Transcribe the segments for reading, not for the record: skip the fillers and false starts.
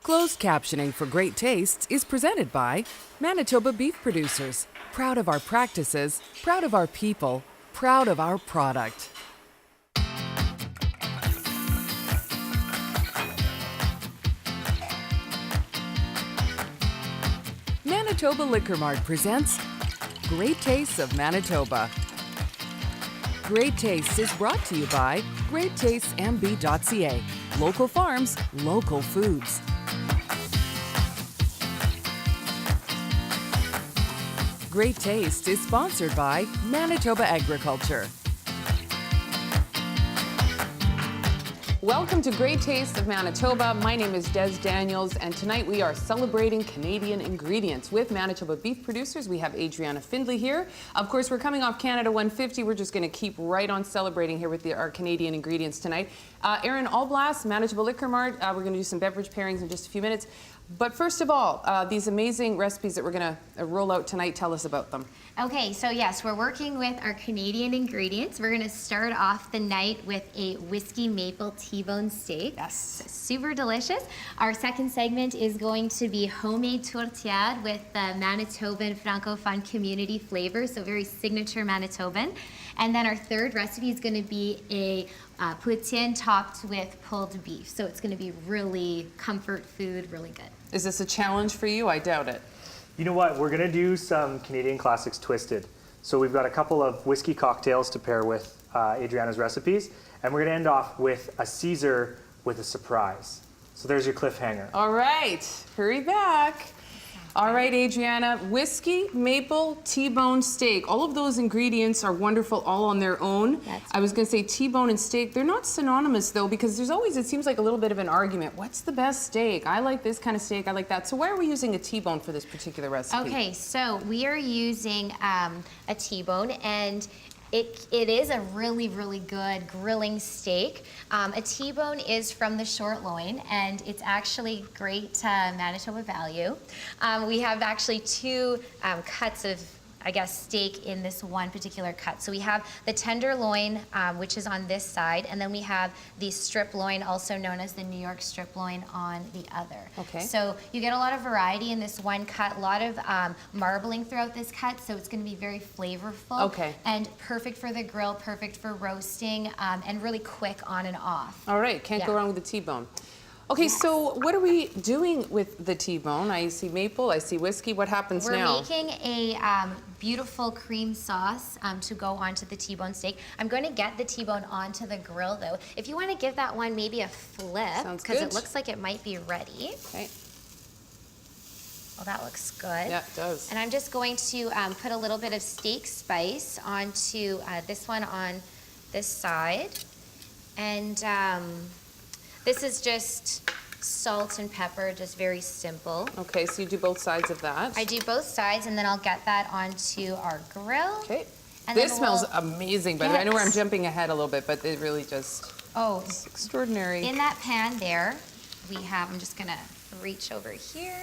Closed captioning for great tastes is presented by Manitoba beef producers. Proud of our practices, proud of our people, proud of our product. Manitoba Liquor Mart presents Great Tastes of Manitoba. Great Tastes is brought to you by greattastesmb.ca. Local farms, local foods. Great Taste is sponsored by Manitoba Agriculture. Welcome to Great Taste of Manitoba. My name is Des Daniels, and tonight we are celebrating Canadian ingredients with Manitoba beef producers. We have Adriana Findlay here. Of course, we're coming off Canada 150. We're just going to keep right on celebrating here with our Canadian ingredients tonight. Aaron Alblas, Manitoba Liquor Mart. We're going to do some beverage pairings in just a few minutes. But first of all, these amazing recipes that we're going to roll out tonight, tell us about them. Okay, so yes, we're working with our Canadian ingredients. We're going to start off the night with a whiskey maple T-bone steak. Yes. So super delicious. Our second segment is going to be homemade tourtière with the Manitoban Francophone community flavor, so very signature Manitoban. And then our third recipe is going to be a poutine topped with pulled beef. So it's going to be really comfort food, really good. Is this a challenge for you? I doubt it. You know what? We're going to do some Canadian classics twisted. So we've got a couple of whiskey cocktails to pair with Adriana's recipes. And we're going to end off with a Caesar with a surprise. So there's your cliffhanger. All right, hurry back. All right, Adriana, whiskey, maple, T-bone steak. All of those ingredients are wonderful all on their own. I was going to say T-bone and steak. They're not synonymous, though, because there's always, it seems like a little bit of an argument. What's the best steak? I like this kind of steak. I like that. So why are we using a T-bone for this particular recipe? Okay, so we are using a T-bone, and it is a really, really good grilling steak. A T-bone is from the short loin, and it's actually great Manitoba value. We have actually two cuts of, I guess, steak in this one particular cut. So we have the tenderloin, which is on this side, and then we have the strip loin, also known as the New York strip loin, on the other. Okay. So you get a lot of variety in this one cut, a lot of marbling throughout this cut, so it's going to be very flavorful. Okay. And perfect for the grill, perfect for roasting, and really quick on and off. All right, can't go wrong with the T-bone. Okay, so what are we doing with the T-bone? I see maple, I see whiskey. What happens now? We're making a beautiful cream sauce to go onto the T-bone steak. I'm going to get the T-bone onto the grill, though. If you want to give that one maybe a flip, because it looks like it might be ready. Okay. Well, that looks good. Yeah, it does. And I'm just going to put a little bit of steak spice onto this one on this side. And this is just salt and pepper, just very simple. Okay, so you do both sides of that. I do both sides, and then I'll get that onto our grill. Okay. And this smells amazing, by the way. I know I'm jumping ahead a little bit, but it really just, it's extraordinary. In that pan there, we have, I'm just gonna reach over here.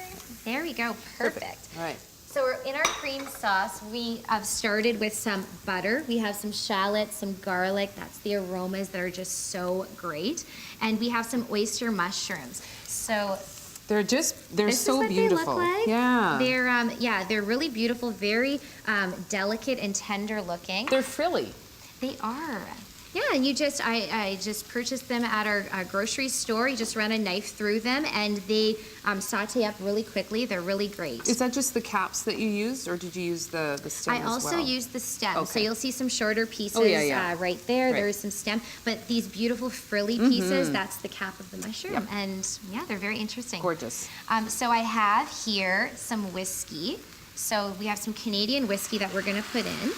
There we go, perfect. All right. So we're in our cream sauce. We have started with some butter. We have some shallots, some garlic. That's the aromas that are just so great. And we have some oyster mushrooms. So they're so beautiful. They look like. Yeah. They're really beautiful, very delicate and tender looking. They're frilly. They are. Yeah, and I just purchased them at our grocery store. You just run a knife through them, and they saute up really quickly. They're really great. Is that just the caps that you used, or did you use the stem as well? I also used the stem. Okay. So you'll see some shorter pieces right there. Right. There's some stem. But these beautiful frilly pieces, that's the cap of the mushroom. Yep. And yeah, they're very interesting. Gorgeous. So I have here some whiskey. So we have some Canadian whiskey that we're going to put in.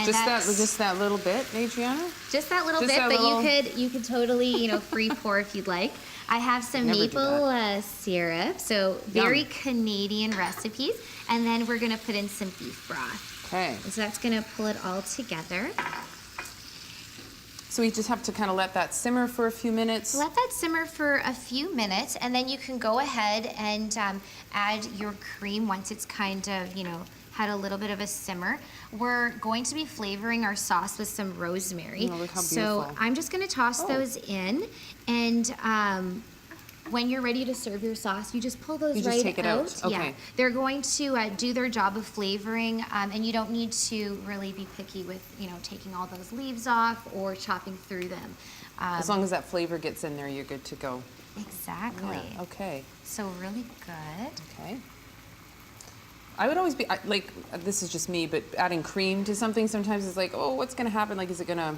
And just that little bit, Adriana? Just that little bit, but you could totally, free pour if you'd like. I have some maple syrup, so very Canadian recipes, and then we're gonna put in some beef broth. Okay. And so that's gonna pull it all together. So we just have to kind of let that simmer for a few minutes? Let that simmer for a few minutes, and then you can go ahead and add your cream once it's kind of, had a little bit of a simmer. We're going to be flavoring our sauce with some rosemary. Oh, look how so beautiful. I'm just gonna toss those in, and when you're ready to serve your sauce, you just pull those You just right take it out. out. Yeah, Okay. they're going to do their job of flavoring, and you don't need to really be picky with, taking all those leaves off or chopping through them. As long as that flavor gets in there, you're good to go. Exactly. Yeah, okay. So really good. Okay. I would always be, this is just me, but adding cream to something sometimes is like, oh, what's going to happen? Like, is it going to,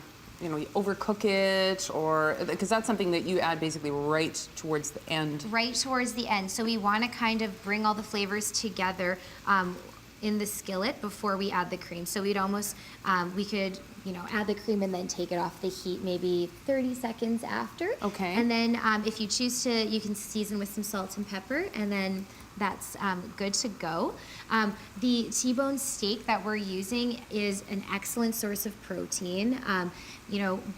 overcook it? Or, because that's something that you add basically right towards the end. Right towards the end. So we want to kind of bring all the flavors together in the skillet before we add the cream. So we'd almost, we could, add the cream and then take it off the heat maybe 30 seconds after. Okay. And then if you choose to, you can season with some salt and pepper, and then that's good to go. The T-bone steak that we're using is an excellent source of protein.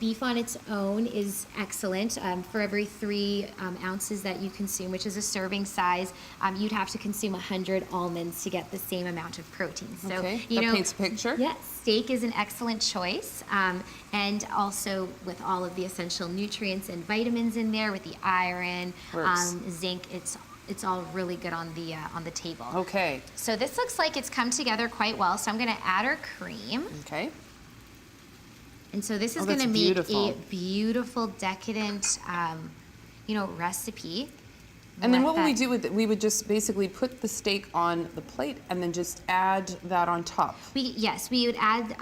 Beef on its own is excellent. For every 3 ounces that you consume, which is a serving size, you'd have to consume 100 almonds to get the same amount of protein. So, Okay, that paints a picture. Yes, steak is an excellent choice. And also with all of the essential nutrients and vitamins in there, with the iron, zinc, it's all really good on the table. Okay. So this looks like it's come together quite well. So I'm going to add our cream. Okay. And so this is going to make a beautiful, decadent, recipe. And then what would we do with it? We would just basically put the steak on the plate and then just add that on top. Yes, we would add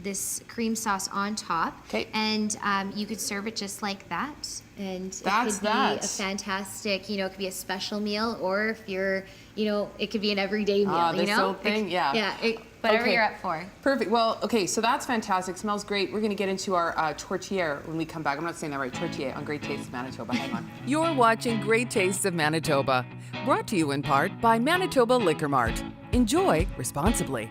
this cream sauce on top. Okay. And you could serve it just like that. And it could be a fantastic, it could be a special meal, or if you're, it could be an everyday meal, this whole thing, yeah. Yeah, whatever you're up for. Perfect. Well, okay, so that's fantastic. Smells great. We're going to get into our tortilla when we come back. I'm not saying that right. Tortilla on Great Taste of Manitoba. Hang on. You're watching Great Tastes of Manitoba, brought to you in part by Manitoba Liquor Mart. Enjoy responsibly.